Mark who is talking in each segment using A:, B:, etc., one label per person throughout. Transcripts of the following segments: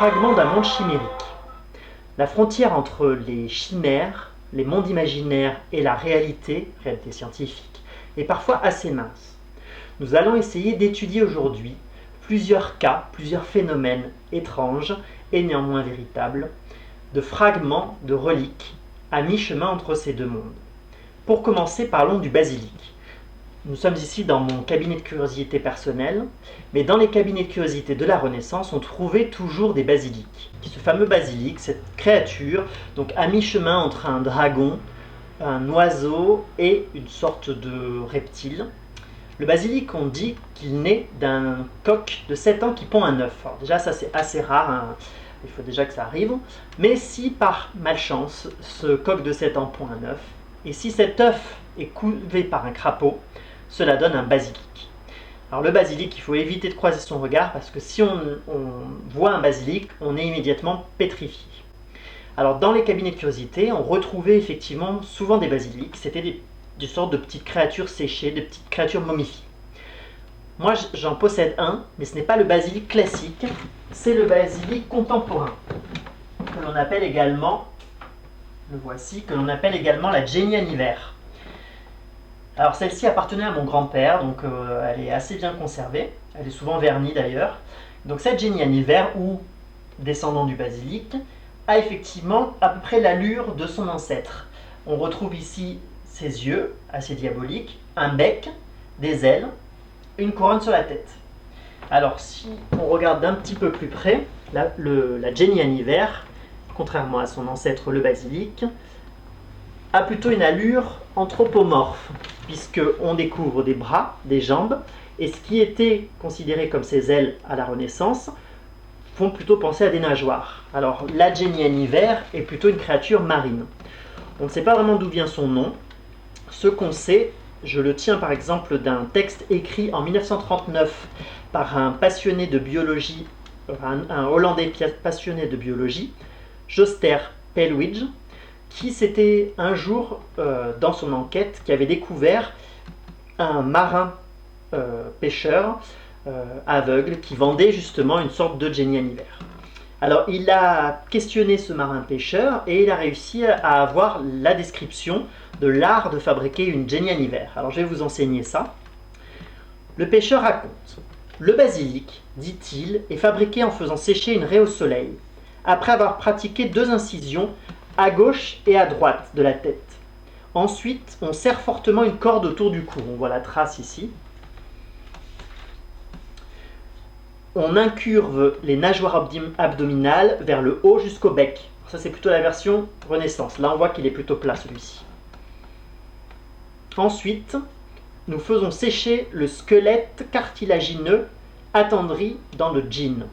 A: fragment d'un monde chimérique. La frontière entre les chimères, les mondes imaginaires et la réalité scientifique, est parfois assez mince. Nous allons essayer d'étudier aujourd'hui plusieurs cas, plusieurs phénomènes étranges et néanmoins véritables, de fragments, de reliques, à mi-chemin entre ces deux mondes. Pour commencer, parlons du basilic. Nous sommes ici dans mon cabinet de curiosité personnel, mais dans les cabinets de curiosité de la Renaissance, on trouvait toujours des basiliques. Ce fameux basilic, cette créature, donc à mi-chemin entre un dragon, un oiseau et une sorte de reptile. Le basilic, on dit qu'il naît d'un coq de 7 ans qui pond un œuf. Alors déjà, ça c'est assez rare, hein. Il faut déjà que ça arrive. Mais si par malchance, ce coq de 7 ans pond un œuf, et si cet œuf est couvé par un crapaud, cela donne un basilic. Alors le basilic, il faut éviter de croiser son regard parce que si on voit un basilic, on est immédiatement pétrifié. Alors dans les cabinets de curiosité, on retrouvait effectivement souvent des basilics. C'était des sortes de petites créatures séchées, de petites créatures momifiées. Moi j'en possède un, mais ce n'est pas le basilic classique, c'est le basilic contemporain, que l'on appelle également, le voici, que l'on appelle également la Genianiver. Alors celle-ci appartenait à mon grand-père, donc elle est assez bien conservée, elle est souvent vernie d'ailleurs. Donc cette Genianiver, ou descendant du basilic, a effectivement à peu près l'allure de son ancêtre. On retrouve ici ses yeux, assez diaboliques, un bec, des ailes, une couronne sur la tête. Alors si on regarde d'un petit peu plus près, la Genianiver, contrairement à son ancêtre le basilic, a plutôt une allure anthropomorphe, puisqu'on découvre des bras, des jambes, et ce qui était considéré comme ses ailes à la Renaissance font plutôt penser à des nageoires. Alors la Genianiver est plutôt une créature marine. On ne sait pas vraiment d'où vient son nom. Ce qu'on sait, je le tiens par exemple d'un texte écrit en 1939 par un passionné de biologie, un Hollandais passionné de biologie, Joster Pelwidge, qui s'était un jour, dans son enquête, qui avait découvert un marin pêcheur aveugle qui vendait justement une sorte de Genianiver. Alors il a questionné ce marin pêcheur et il a réussi à avoir la description de l'art de fabriquer une Genianiver. Alors je vais vous enseigner ça. Le pêcheur raconte: le basilic, dit-il, est fabriqué en faisant sécher une raie au soleil, après avoir pratiqué 2 incisions à gauche et à droite de la tête. Ensuite, on serre fortement une corde autour du cou. On voit la trace ici. On incurve les nageoires abdominales vers le haut jusqu'au bec. Ça, c'est plutôt la version Renaissance. Là, on voit qu'il est plutôt plat, celui-ci. Ensuite, nous faisons sécher le squelette cartilagineux attendri dans le gin.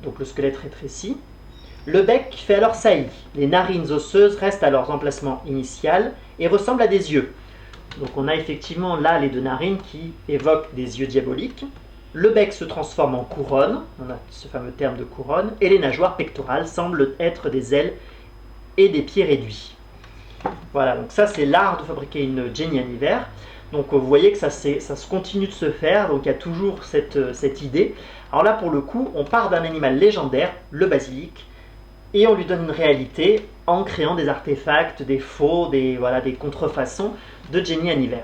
A: Donc, le squelette rétrécit. Le bec fait alors saillie. Les narines osseuses restent à leur emplacement initial et ressemblent à des yeux. Donc on a effectivement là les 2 narines qui évoquent des yeux diaboliques. Le bec se transforme en couronne, on a ce fameux terme de couronne, et les nageoires pectorales semblent être des ailes et des pieds réduits. Voilà, donc ça c'est l'art de fabriquer une Genianiver. Donc vous voyez que ça se continue de se faire, donc il y a toujours cette idée. Alors là pour le coup, on part d'un animal légendaire, le basilic, et on lui donne une réalité en créant des artefacts, des faux, des contrefaçons de Genianiver.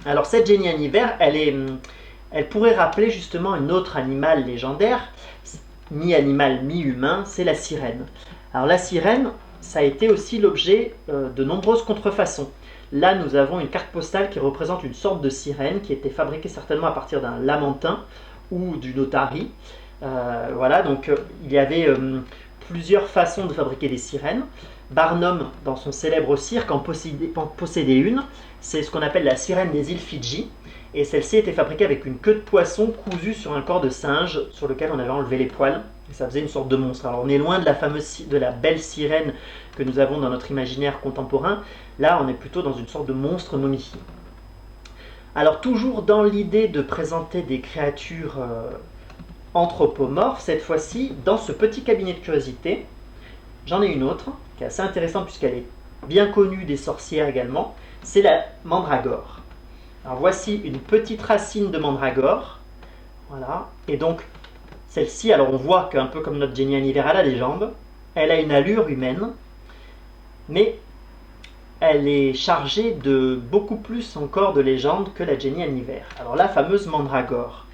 A: Alors cette Genianiver, elle pourrait rappeler justement un autre animal légendaire, mi-animal, mi-humain, c'est la sirène. Alors la sirène, ça a été aussi l'objet de nombreuses contrefaçons. Là, nous avons une carte postale qui représente une sorte de sirène qui était fabriquée certainement à partir d'un lamentin ou d'une otarie. Voilà, donc il y avait plusieurs façons de fabriquer des sirènes. Barnum, dans son célèbre cirque, en possédait une. C'est ce qu'on appelle la sirène des îles Fidji. Et celle-ci était fabriquée avec une queue de poisson cousue sur un corps de singe sur lequel on avait enlevé les poils. Et ça faisait une sorte de monstre. Alors on est loin de la belle sirène que nous avons dans notre imaginaire contemporain. Là, on est plutôt dans une sorte de monstre momifié. Alors toujours dans l'idée de présenter des créatures anthropomorphes, cette fois-ci, dans ce petit cabinet de curiosité, j'en ai une autre qui est assez intéressante puisqu'elle est bien connue des sorcières également, c'est la mandragore. Alors voici une petite racine de mandragore, voilà, et donc Celle-ci, alors on voit qu'un peu comme notre Jenny Aniver, elle a des jambes, elle a une allure humaine, mais elle est chargée de beaucoup plus encore de légendes que la Jenny Aniver. Alors la fameuse mandragore.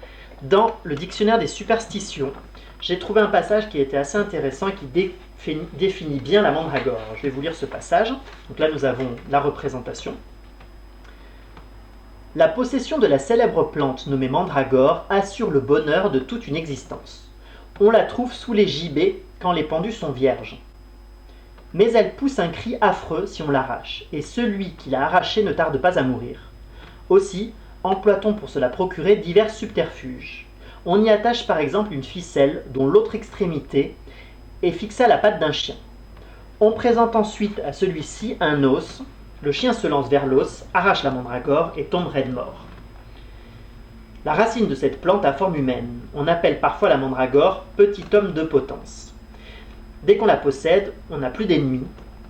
A: Dans le dictionnaire des superstitions, j'ai trouvé un passage qui était assez intéressant et qui définit bien la mandragore. Alors, je vais vous lire ce passage. Donc là, nous avons la représentation. La possession de la célèbre plante nommée mandragore assure le bonheur de toute une existence. On la trouve sous les gibets quand les pendus sont vierges. Mais elle pousse un cri affreux si on l'arrache, et celui qui l'a arrachée ne tarde pas à mourir. Aussi, emploie-t-on pour se la procurer divers subterfuges. On y attache par exemple une ficelle dont l'autre extrémité est fixée à la patte d'un chien. On présente ensuite à celui-ci un os, le chien se lance vers l'os, arrache la mandragore et tombe raide mort. La racine de cette plante a forme humaine. On appelle parfois la mandragore petit homme de potence. Dès qu'on la possède, on n'a plus d'ennemis,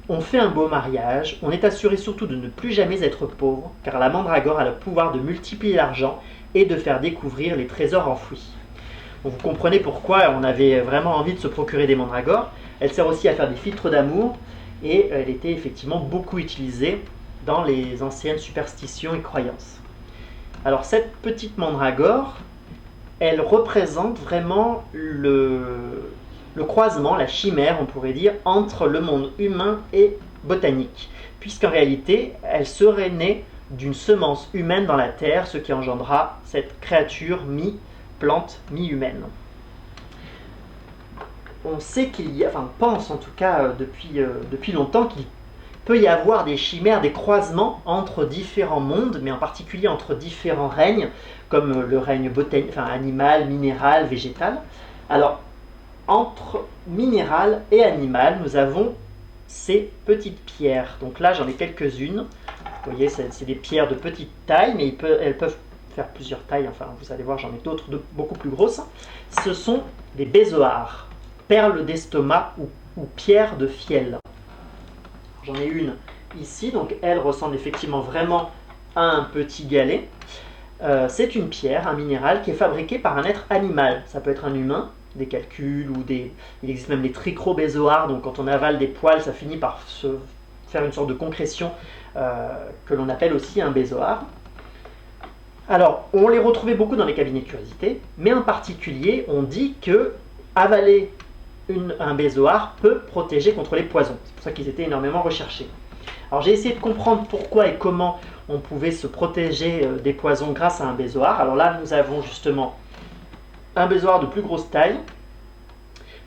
A: on fait un beau mariage, on est assuré surtout de ne plus jamais être pauvre, car la mandragore a le pouvoir de multiplier l'argent et de faire découvrir les trésors enfouis. Donc vous comprenez pourquoi on avait vraiment envie de se procurer des mandragores. Elle sert aussi à faire des filtres d'amour et elle était effectivement beaucoup utilisée dans les anciennes superstitions et croyances. Alors cette petite mandragore, elle représente vraiment le croisement, la chimère, on pourrait dire, entre le monde humain et botanique, puisqu'en réalité, elle serait née d'une semence humaine dans la terre, ce qui engendra cette créature mi-plante, mi-humaine. On sait qu'il y a, enfin on pense en tout cas depuis longtemps qu'il peut y avoir des chimères, des croisements entre différents mondes, mais en particulier entre différents règnes, comme le règne botanique, enfin animal, minéral, végétal. Alors, entre minéral et animal, nous avons ces petites pierres. Donc là, j'en ai quelques-unes. Vous voyez, c'est des pierres de petite taille, mais elles peuvent faire plusieurs tailles. Enfin, vous allez voir, j'en ai d'autres beaucoup plus grosses. Ce sont des bézoars, perles d'estomac ou pierres de fiel. J'en ai une ici, donc elle ressemble effectivement vraiment à un petit galet. C'est une pierre, un minéral qui est fabriqué par un être animal. Ça peut être un humain, des calculs ou des... Il existe même des trichobézoars, donc quand on avale des poils, ça finit par se faire une sorte de concrétion que l'on appelle aussi un bézoar. Alors, on les retrouvait beaucoup dans les cabinets de curiosité, mais en particulier, on dit que avaler un bézoar peut protéger contre les poisons. C'est pour ça qu'ils étaient énormément recherchés. Alors j'ai essayé de comprendre pourquoi et comment on pouvait se protéger des poisons grâce à un bézoar. Alors là, nous avons justement un bézoar de plus grosse taille.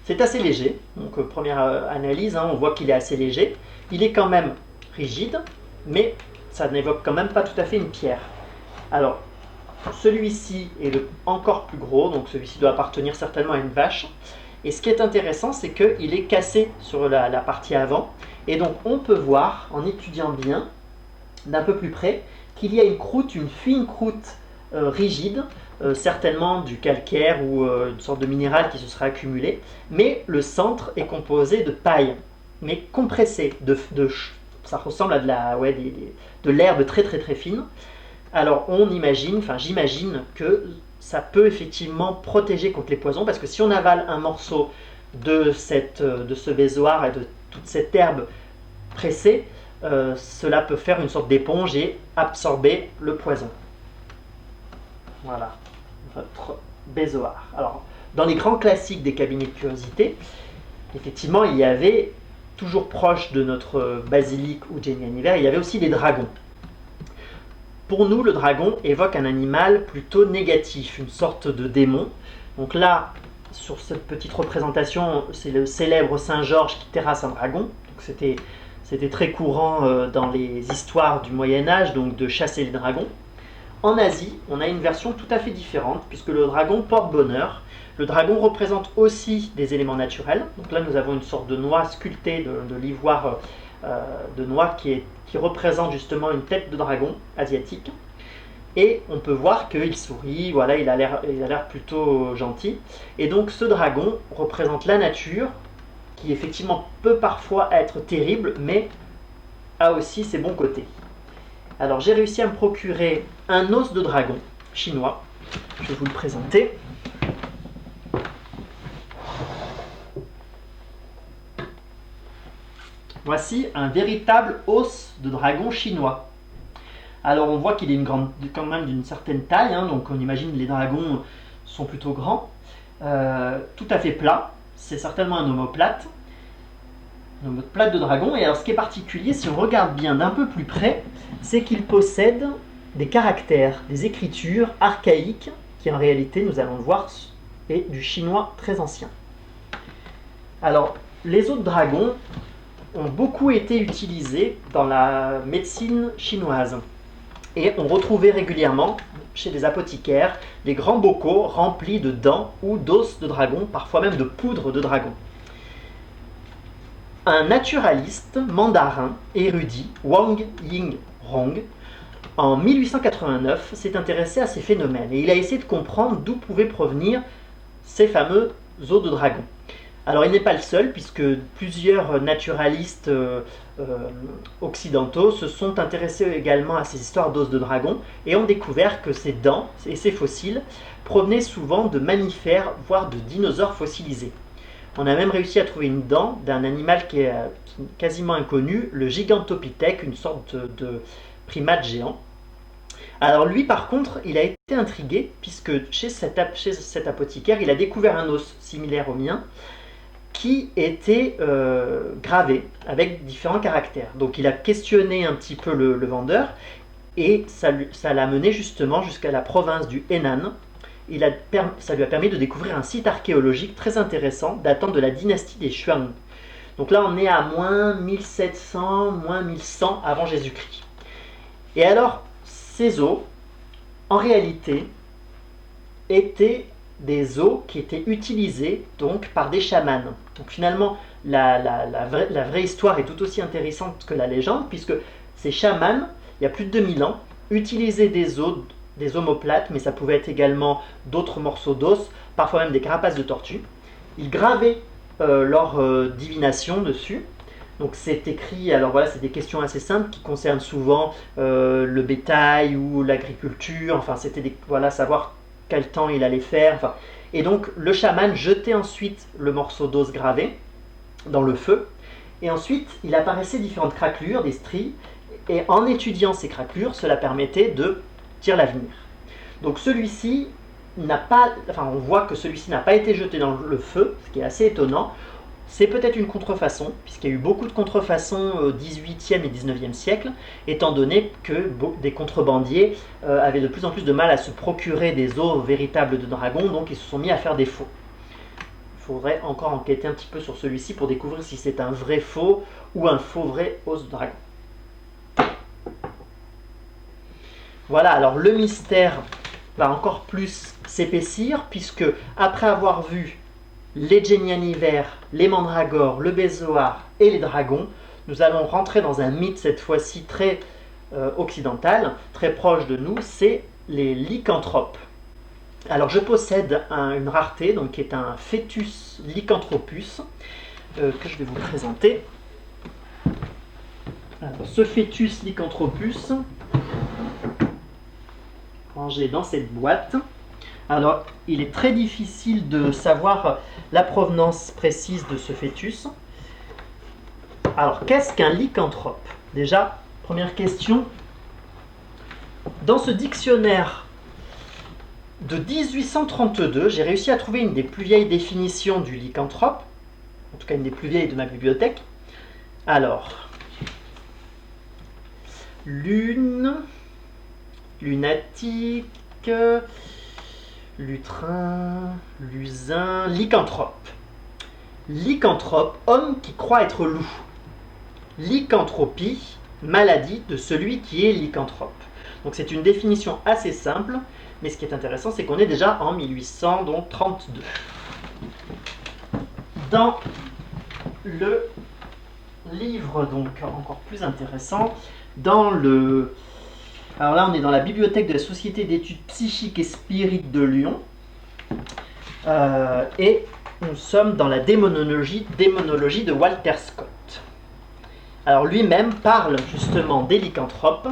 A: C'est assez léger, donc première analyse, on voit qu'il est assez léger. Il est quand même rigide, mais ça n'évoque quand même pas tout à fait une pierre. Alors, celui-ci est encore plus gros, donc celui-ci doit appartenir certainement à une vache. Et ce qui est intéressant, c'est qu'il est cassé sur la partie avant. Et donc on peut voir, en étudiant bien, d'un peu plus près, qu'il y a une croûte, une fine croûte rigide, certainement du calcaire ou une sorte de minéral qui se serait accumulé. Mais le centre est composé de paille, mais compressée. Ça ressemble à de l'herbe très très très fine. Alors j'imagine que ça peut effectivement protéger contre les poisons, parce que si on avale un morceau de ce bézoar et de toute cette herbe pressée, cela peut faire une sorte d'éponge et absorber le poison. Voilà, votre bézoar. Alors, dans les grands classiques des cabinets de curiosité, effectivement, il y avait, toujours proche de notre basilic ou Jenny Aniver, il y avait aussi des dragons. Pour nous, le dragon évoque un animal plutôt négatif, une sorte de démon. Donc là, sur cette petite représentation, c'est le célèbre Saint Georges qui terrasse un dragon. Donc c'était très courant dans les histoires du Moyen-Âge, donc de chasser les dragons. En Asie, on a une version tout à fait différente, puisque le dragon porte bonheur. Le dragon représente aussi des éléments naturels. Donc là, nous avons une sorte de noix sculptée de l'ivoire de noix qui représente justement une tête de dragon asiatique. Et on peut voir qu'il sourit, voilà, il a l'air plutôt gentil. Et donc ce dragon représente la nature, qui effectivement peut parfois être terrible, mais a aussi ses bons côtés. Alors j'ai réussi à me procurer un os de dragon chinois. Je vais vous le présenter. Voici un véritable os de dragon chinois. Alors on voit qu'il est quand même d'une certaine taille, hein, donc on imagine les dragons sont plutôt grands. Tout à fait plat, c'est certainement un omoplate de dragon. Et alors ce qui est particulier, si on regarde bien d'un peu plus près, c'est qu'il possède des caractères, des écritures archaïques, qui en réalité, nous allons le voir, est du chinois très ancien. Alors, les os de dragon ont beaucoup été utilisés dans la médecine chinoise. Et on retrouvait régulièrement chez les apothicaires des grands bocaux remplis de dents ou d'os de dragon, parfois même de poudre de dragon. Un naturaliste mandarin érudit, Wang Yingrong, en 1889, s'est intéressé à ces phénomènes et il a essayé de comprendre d'où pouvaient provenir ces fameux os de dragon. Alors il n'est pas le seul, puisque plusieurs naturalistes occidentaux se sont intéressés également à ces histoires d'os de dragon et ont découvert que ces dents et ces fossiles provenaient souvent de mammifères, voire de dinosaures fossilisés. On a même réussi à trouver une dent d'un animal qui est quasiment inconnu, le Gigantopithèque, une sorte de primate géant. Alors lui par contre, il a été intrigué, puisque chez cet apothicaire, il a découvert un os similaire au mien, qui était gravé avec différents caractères. Donc il a questionné un petit peu le vendeur, et ça l'a mené justement jusqu'à la province du Henan. Ça lui a permis de découvrir un site archéologique très intéressant datant de la dynastie des Xuan. Donc là on est à moins 1700, moins 1100 avant Jésus-Christ. Et alors ces os, en réalité, étaient des os qui étaient utilisés donc par des chamans. Donc finalement, la vraie histoire est tout aussi intéressante que la légende, puisque ces chamans, il y a plus de 2000 ans, utilisaient des os, des omoplates, mais ça pouvait être également d'autres morceaux d'os, parfois même des carapaces de tortue. Ils gravaient leur divination dessus. Donc c'est écrit, alors voilà, c'est des questions assez simples qui concernent souvent le bétail ou l'agriculture, enfin c'était voilà, savoir quel temps il allait faire. Enfin, et donc le chaman jetait ensuite le morceau d'os gravé dans le feu, et ensuite il apparaissait différentes craquelures, des stries, et en étudiant ces craquelures, cela permettait de dire l'avenir. Donc celui-ci n'a pas, enfin on voit que celui-ci n'a pas été jeté dans le feu, ce qui est assez étonnant. C'est peut-être une contrefaçon, puisqu'il y a eu beaucoup de contrefaçons au XVIIIe et XIXe siècle, étant donné que des contrebandiers avaient de plus en plus de mal à se procurer des os véritables de dragon, donc ils se sont mis à faire des faux. Il faudrait encore enquêter un petit peu sur celui-ci pour découvrir si c'est un vrai faux ou un faux vrai os de dragon. Voilà, alors le mystère va encore plus s'épaissir, puisque après avoir vu les Génianivères, les mandragores, le bézoar et les dragons, nous allons rentrer dans un mythe cette fois-ci très occidental, très proche de nous, c'est les lycanthropes. Alors je possède une rareté, donc qui est un Fetus lycanthropus, que je vais vous présenter. Alors, ce Fetus lycanthropus, rangé dans cette boîte. Alors, il est très difficile de savoir la provenance précise de ce fœtus. Alors, qu'est-ce qu'un lycanthrope? Déjà, première question. Dans ce dictionnaire de 1832, j'ai réussi à trouver une des plus vieilles définitions du lycanthrope, en tout cas une des plus vieilles de ma bibliothèque. Alors, lunatique, lutrin, lusin, lycanthrope. Lycanthrope, homme qui croit être loup. Lycanthropie, maladie de celui qui est lycanthrope. Donc c'est une définition assez simple, mais ce qui est intéressant, c'est qu'on est déjà en 1832. Dans le livre, donc encore plus intéressant, alors là, on est dans la bibliothèque de la Société d'études psychiques et spirites de Lyon. Et nous sommes dans la démonologie de Walter Scott. Alors lui-même parle justement des lycanthropes.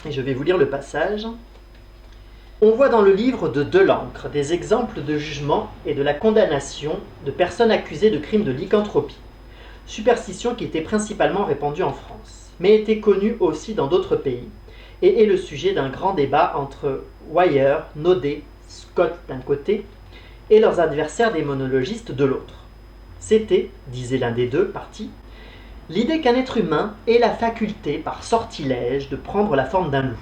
A: Et je vais vous lire le passage. On voit dans le livre de Delancre des exemples de jugement et de la condamnation de personnes accusées de crimes de lycanthropie. superstition qui était principalement répandue en France, mais était connue aussi dans d'autres pays, et est le sujet d'un grand débat entre Wyer, Naudet, Scott d'un côté, et leurs adversaires démonologistes de l'autre. C'était, disait l'un des deux partis, l'idée qu'un être humain ait la faculté, par sortilège, de prendre la forme d'un loup.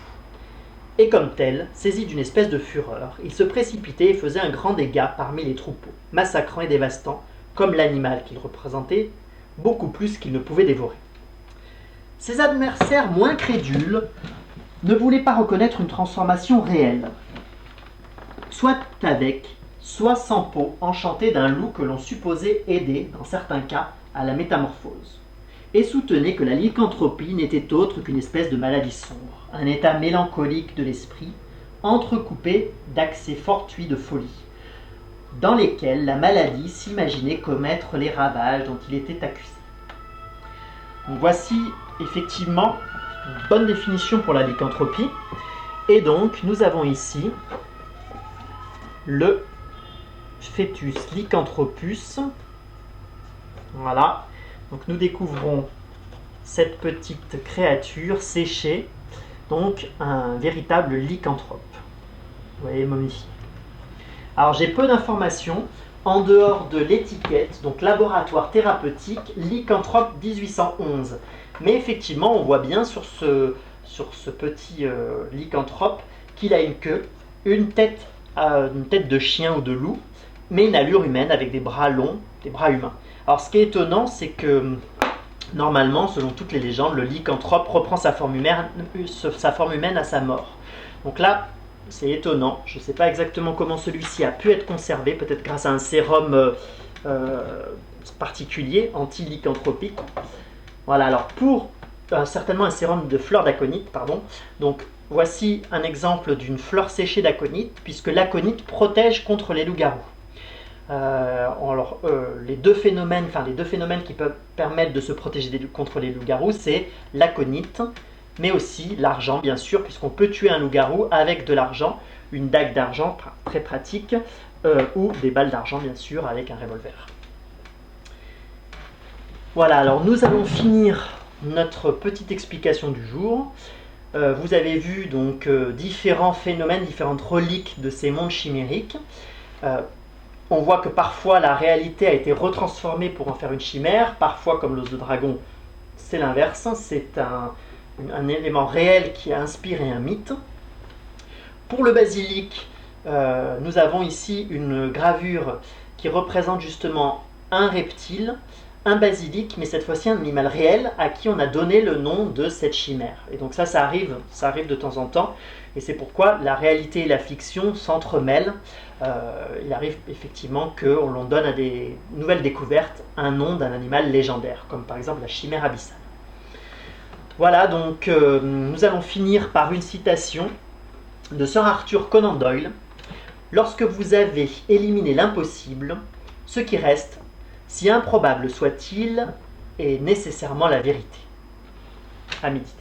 A: Et comme tel, saisi d'une espèce de fureur, il se précipitait et faisait un grand dégât parmi les troupeaux, massacrant et dévastant, comme l'animal qu'il représentait, beaucoup plus qu'il ne pouvait dévorer. Ses adversaires moins crédules ne voulaient pas reconnaître une transformation réelle, soit avec, soit sans peau enchantée d'un loup que l'on supposait aider, dans certains cas, à la métamorphose, et soutenaient que la lycanthropie n'était autre qu'une espèce de maladie sombre, un état mélancolique de l'esprit, entrecoupé d'accès fortuits de folie, dans lesquels la maladie s'imaginait commettre les ravages dont il était accusé. Donc voici effectivement une bonne définition pour la lycanthropie, et donc nous avons ici le fœtus lycanthropus. Voilà, donc nous découvrons cette petite créature séchée, donc un véritable lycanthrope. Vous voyez, momifié. Alors j'ai peu d'informations en dehors de l'étiquette, donc laboratoire thérapeutique lycanthrope 1811. Mais effectivement, on voit bien sur ce petit lycanthrope qu'il a une queue, une tête de chien ou de loup, mais une allure humaine avec des bras longs, des bras humains. Alors ce qui est étonnant, c'est que normalement, selon toutes les légendes, le lycanthrope reprend sa forme humaine à sa mort. Donc là, c'est étonnant. Je ne sais pas exactement comment celui-ci a pu être conservé, peut-être grâce à un sérum particulier, anti-lycanthropique. Voilà, alors pour certainement un sérum de fleur d'aconite, pardon. Donc voici un exemple d'une fleur séchée d'aconite, puisque l'aconite protège contre les loups-garous. Les deux phénomènes qui peuvent permettre de se protéger contre les loups-garous, c'est l'aconite, mais aussi l'argent, bien sûr, puisqu'on peut tuer un loup-garou avec de l'argent, une dague d'argent très pratique, ou des balles d'argent, bien sûr, avec un revolver. Voilà, alors nous allons finir notre petite explication du jour. Vous avez vu donc différents phénomènes, différentes reliques de ces mondes chimériques. On voit que parfois la réalité a été retransformée pour en faire une chimère, parfois comme l'os de dragon, c'est l'inverse, c'est un élément réel qui a inspiré un mythe. Pour le basilic, nous avons ici une gravure qui représente justement un reptile, un basilic, mais cette fois-ci un animal réel à qui on a donné le nom de cette chimère. Et donc ça arrive de temps en temps, et c'est pourquoi la réalité et la fiction s'entremêlent. Il arrive effectivement qu'on l'on donne à des nouvelles découvertes un nom d'un animal légendaire, comme par exemple la chimère abyssale. Voilà, donc nous allons finir par une citation de Sir Arthur Conan Doyle. Lorsque vous avez éliminé l'impossible, ce qui reste, si improbable soit-il, est nécessairement la vérité. À méditer.